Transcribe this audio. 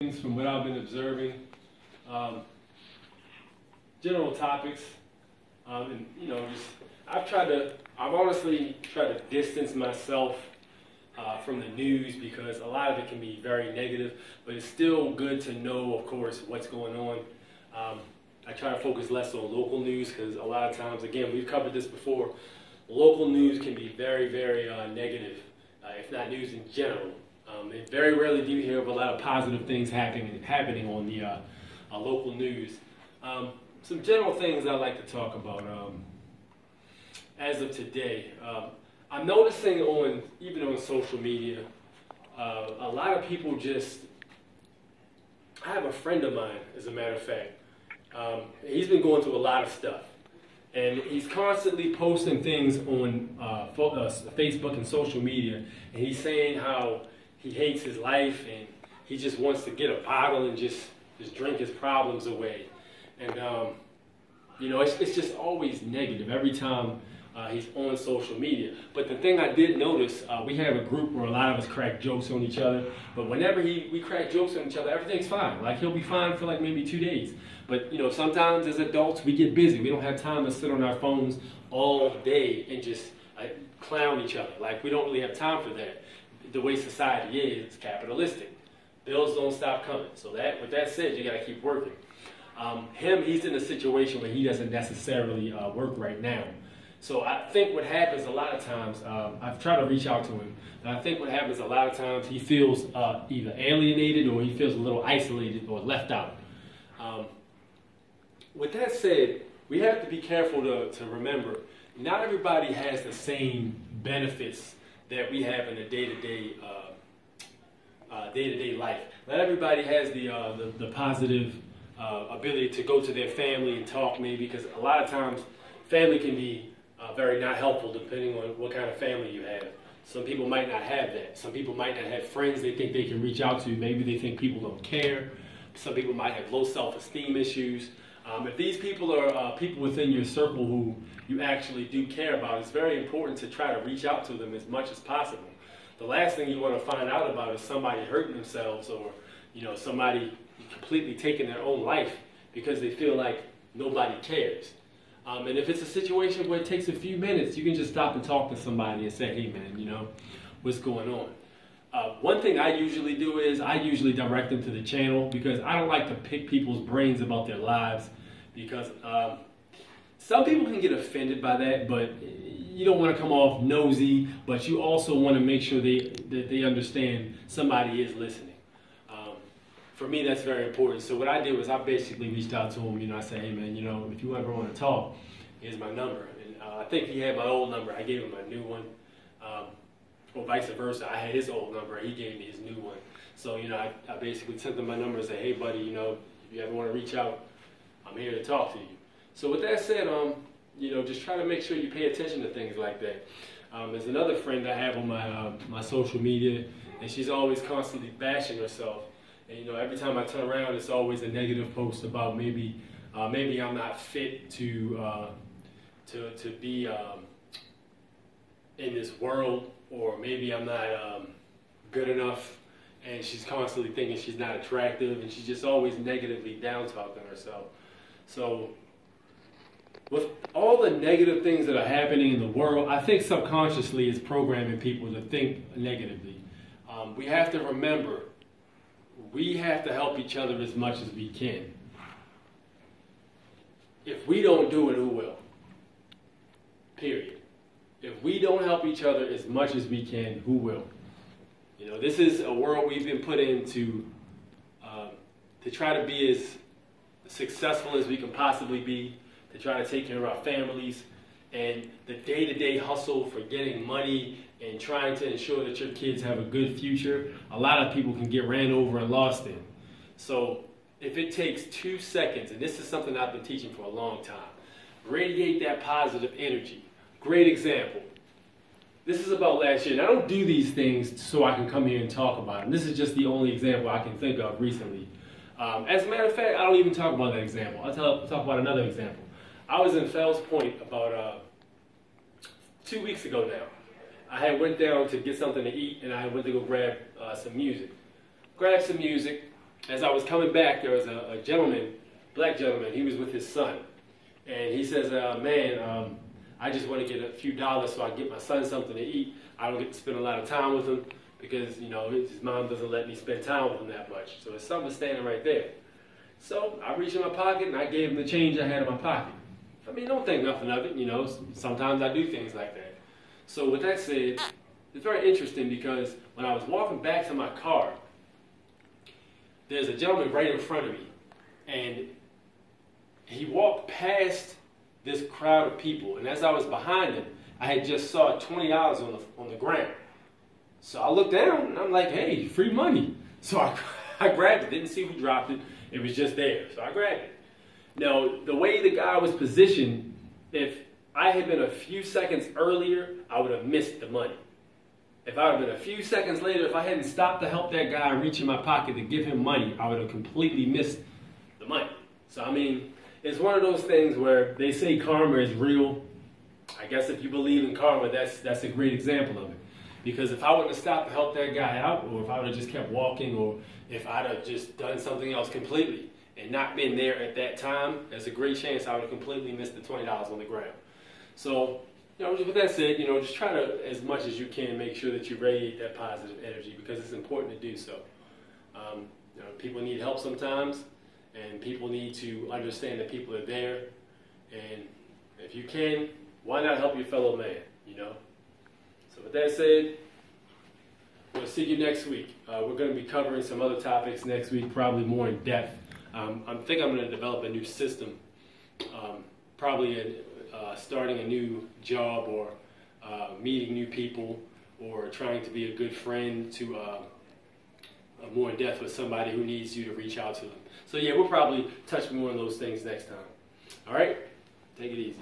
things from what I've been observing, general topics, and I've honestly tried to distance myself from the news because a lot of it can be very negative, but it's still good to know, of course, what's going on. I try to focus less on local news because a lot of times, again, we've covered this before, local news can be very, very negative, if not news in general. And very rarely do you hear of a lot of positive things happening on the local news. Some general things I'd like to talk about as of today. I'm noticing even on social media, a lot of people I have a friend of mine, as a matter of fact. He's been going through a lot of stuff. And he's constantly posting things on Facebook and social media. And he's saying how he hates his life and he just wants to get a bottle and just drink his problems away. And, it's just always negative every time he's on social media. But the thing I did notice, we have a group where a lot of us crack jokes on each other. But whenever we crack jokes on each other, everything's fine. Like, he'll be fine for like maybe 2 days. But, sometimes as adults, we get busy. We don't have time to sit on our phones all day and just clown each other. Like, we don't really have time for that. The way society is, it's capitalistic. Bills don't stop coming. So with that said, you got to keep working. He's in a situation where he doesn't necessarily work right now. So I think what happens a lot of times, I've tried to reach out to him, and I think what happens a lot of times, he feels either alienated or he feels a little isolated or left out. With that said, we have to be careful to remember, not everybody has the same benefits that we have in the day-to-day life. Not everybody has the positive ability to go to their family and talk, maybe, because a lot of times family can be very not helpful depending on what kind of family you have. Some people might not have that. Some people might not have friends they think they can reach out to. Maybe they think people don't care. Some people might have low self-esteem issues. If these people are people within your circle who you actually do care about, it's very important to try to reach out to them as much as possible. The last thing you want to find out about is somebody hurting themselves or somebody completely taking their own life because they feel like nobody cares. And if it's a situation where it takes a few minutes, you can just stop and talk to somebody and say, hey man, what's going on? One thing I usually do is I usually direct them to the channel because I don't like to pick people's brains about their lives because some people can get offended by that, but you don't want to come off nosy, but you also want to make sure that they understand somebody is listening. For me, that's very important. So what I did was I basically reached out to him. I said, hey man, if you ever want to talk, here's my number. And I think he had my old number. I gave him my new one. Or vice versa. I had his old number. He gave me his new one. So, I basically sent him my number and said, hey buddy, if you ever want to reach out, I'm here to talk to you. So with that said, just try to make sure you pay attention to things like that. There's another friend I have on my social media, and she's always constantly bashing herself. And every time I turn around, it's always a negative post about maybe I'm not fit to be in this world, or maybe I'm not good enough. And she's constantly thinking she's not attractive, and she's just always negatively down-talking herself. So with all the negative things that are happening in the world, I think subconsciously it's programming people to think negatively. We have to remember, we have to help each other as much as we can. If we don't do it, who will? Period. If we don't help each other as much as we can, who will? This is a world we've been put in to try to be as successful as we can possibly be, to try to take care of our families, and the day-to-day hustle for getting money and trying to ensure that your kids have a good future, a lot of people can get ran over and lost in. So if it takes 2 seconds, and this is something I've been teaching for a long time, radiate that positive energy. Great example. This is about last year, and I don't do these things so I can come here and talk about them. This is just the only example I can think of recently. As a matter of fact, I don't even talk about that example. I'll talk about another example. I was in Fells Point about 2 weeks ago now. I had went down to get something to eat, and I went to go grab some music. Grabbed some music, as I was coming back, there was a gentleman, black gentleman. He was with his son, and he says, "Man, I just want to get a few dollars so I can get my son something to eat. I don't get to spend a lot of time with him because, you know, his mom doesn't let me spend time with him that much." So his son was standing right there. So I reached in my pocket and I gave him the change I had in my pocket. I mean, don't think nothing of it, you know. Sometimes I do things like that. So with that said, it's very interesting because when I was walking back to my car, there's a gentleman right in front of me, and he walked past this crowd of people, and as I was behind him, I had just saw $20 on the ground. So I looked down and I'm like, hey, free money. So I grabbed it, didn't see who dropped it, it was just there, so I grabbed it. Now, the way the guy was positioned, if I had been a few seconds earlier, I would have missed the money. If I had been a few seconds later, if I hadn't stopped to help that guy reach in my pocket to give him money, I would have completely missed the money. So, I mean, it's one of those things where they say karma is real. I guess if you believe in karma, that's a great example of it. Because if I wouldn't have stopped to help that guy out, or if I would have just kept walking, or if I'd have just done something else completely and not been there at that time, there's a great chance I would have completely missed the $20 on the ground. So, you know, with that said, you know, just try to, as much as you can, make sure that you radiate that positive energy because it's important to do so. You know, people need help sometimes, and people need to understand that people are there. And if you can, why not help your fellow man, you know? So with that said, we'll see you next week. We're going to be covering some other topics next week, probably more in depth. I think I'm going to develop a new system, probably starting a new job or meeting new people or trying to be a good friend to more in depth with somebody who needs you to reach out to them. So yeah, we'll probably touch more on those things next time. All right? Take it easy.